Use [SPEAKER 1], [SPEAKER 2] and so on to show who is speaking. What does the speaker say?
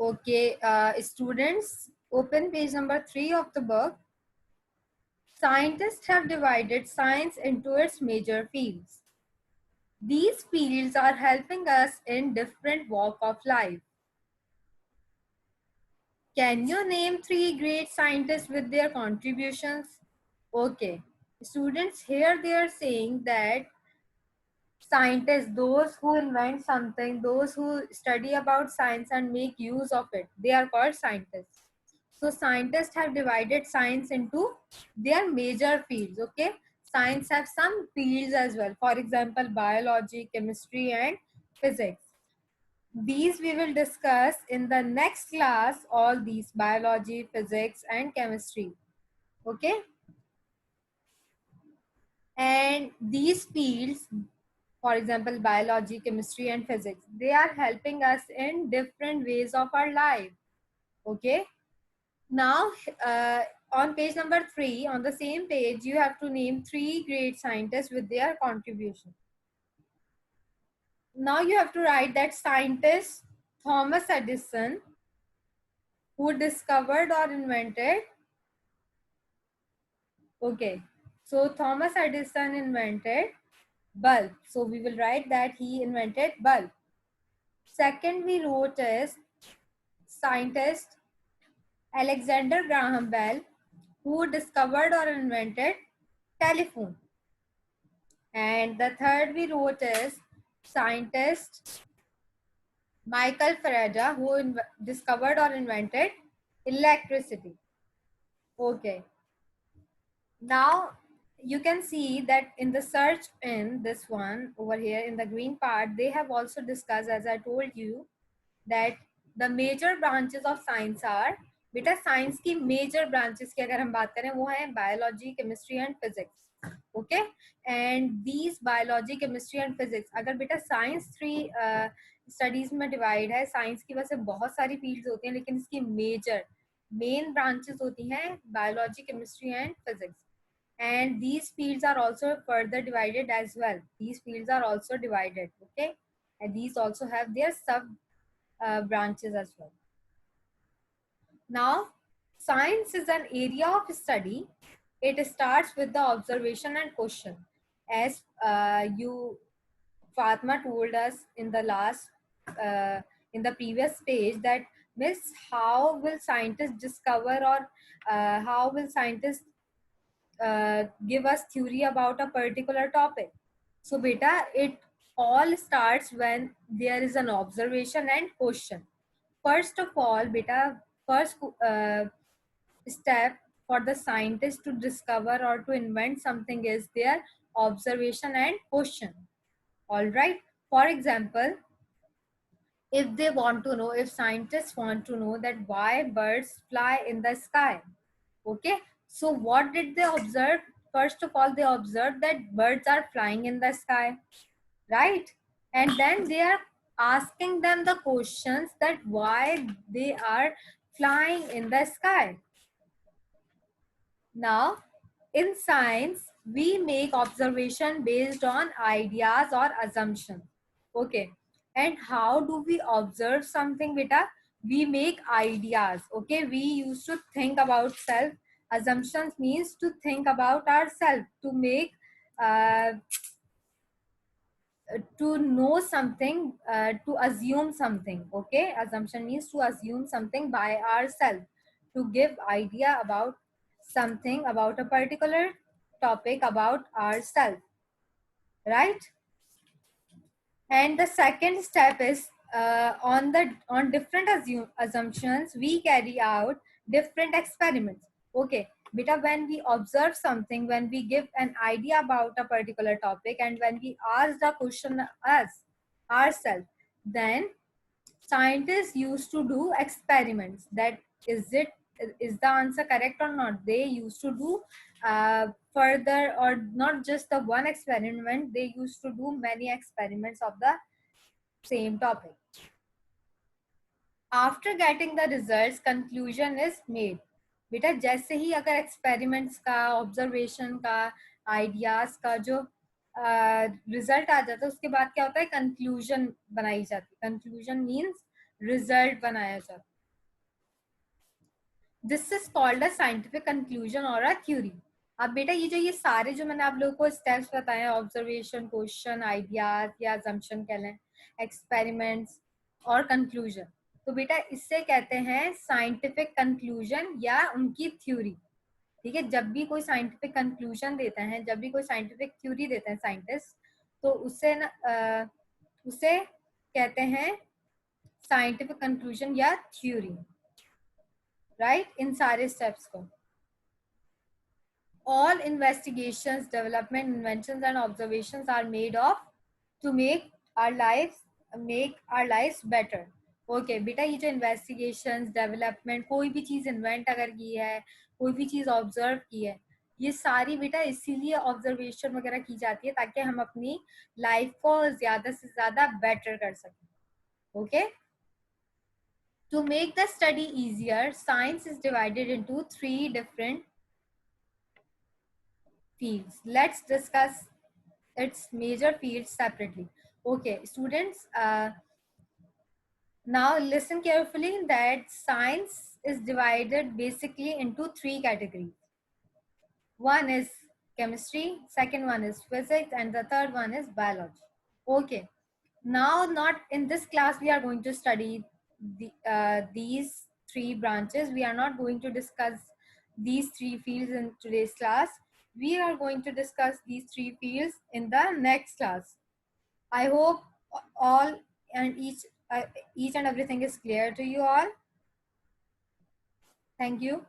[SPEAKER 1] Okay, students, open page number 3 of the book. Scientists have divided science into its major fields. These fields are helping us in different walk of life. Can you name 3 great scientists with their contributions? Okay, students, here they are saying that scientists, those who invent something, those who study about science and make use of it, they are called scientists. So scientists have divided science into their major fields. Okay, science have some fields as well, for example biology, chemistry and physics. These we will discuss in the next class, all these biology, physics and chemistry. Okay, and these fields, for example biology, chemistry and physics, they are helping us in different ways of our life. Okay, now on page number 3, on the same page, you have to name 3 great scientists with their contribution. Now you have to write that scientist Thomas Edison, who discovered or invented. Okay, so Thomas Edison invented bulb, so we will write that he invented bulb. Second we wrote is scientist Alexander Graham Bell, who discovered or invented telephone. And the third we wrote is scientist Michael Faraday, who discovered or invented electricity. Okay, now you can see that in the search, in this one over here in the green part, they have also discussed, as I told you, that the major branches of science are, बेटा science की major branches की अगर हम बात करें वो है biology, chemistry and physics. Okay, and these biology, chemistry and physics, अगर बेटा साइंस 3 स्टडीज में डिवाइड है, साइंस की वैसे बहुत सारी फील्ड्स होती हैं लेकिन इसकी मेन ब्रांचेस होती हैं biology, chemistry and physics. And these fields are also further divided as well. These fields are also divided. Okay, and these also have their sub branches as well. Now science is an area of study. It starts with the observation and question, as you Fatma told us in the in the previous page, that miss, how will scientists discover, or how will scientists give us theory about a particular topic? So beta, it all starts when there is an observation and question. First of all beta, first step for the scientist to discover or to invent something is their observation and question. All right, for example, if they want to know, if scientists want to know that why birds fly in the sky. Okay, so what did they observe? First of all, they observed that birds are flying in the sky, right? And then they are asking them the questions that why they are flying in the sky. Now in science we make observation based on ideas or assumptions. Okay, and how do we observe something beta? We make ideas. Okay, we used to think about self. Assumptions means to think about ourselves, to make to know something, to assume something. Okay, assumption means to assume something by ourselves, to give idea about something, about a particular topic about ourselves, right? And the second step is on different assumptions we carry out different experiments. Okay beta, when we observe something, when we give an idea about a particular topic, and when we ask the question us ourselves, then scientists used to do experiments, that is the answer correct or not. They used to do further, or not just the one experiment, they used to do many experiments of the same topic. After getting the results, conclusion is made. बेटा जैसे ही अगर experiments का, observation का, ideas का जो result आ जाता है, उसके बाद क्या होता है, कंक्लूजन बनाई जाती है. कंक्लूजन मीन्स रिजल्ट बनाया जाता। This is called a scientific conclusion और अ थ्योरी। अब बेटा ये सारे जो मैंने आप लोगों को स्टेप्स बताए हैं, ऑब्जर्वेशन, क्वेश्चन, आइडियाज या assumption कह लें, एक्सपेरिमेंट्स और कंक्लूजन, तो बेटा इससे कहते हैं साइंटिफिक कंक्लूजन या उनकी थ्योरी। ठीक है, जब भी कोई साइंटिफिक कंक्लूजन देता है, जब भी कोई साइंटिफिक थ्योरी देते हैं साइंटिस्ट, तो उसे ना उसे कहते हैं साइंटिफिक कंक्लूजन या थ्योरी, राइट, इन सारे स्टेप्स को। All investigations, development, inventions, and observations are made of to make our lives better. Okay बेटा, ये जो इन्वेस्टिगेशन, डेवलपमेंट, कोई भी चीज इन्वेंट अगर की है, कोई भी चीज ऑब्जर्व की है, ये सारी बेटा इसीलिए ऑब्जर्वेशन वगैरह की जाती है ताकि हम अपनी लाइफ को ज्यादा से ज्यादा बेटर कर सकें। Okay, to make the study easier, science is divided into 3 different fields. Let's discuss its major fields separately. Okay, students, now listen carefully that science is divided basically into 3 categories. One is chemistry, second one is physics, and the third one is biology. Okay, now not in this class we are going to study these 3 branches. We are not going to discuss these 3 fields in today's class. We are going to discuss these 3 fields in the next class. I hope all and each and everything is clear to you all. Thank you.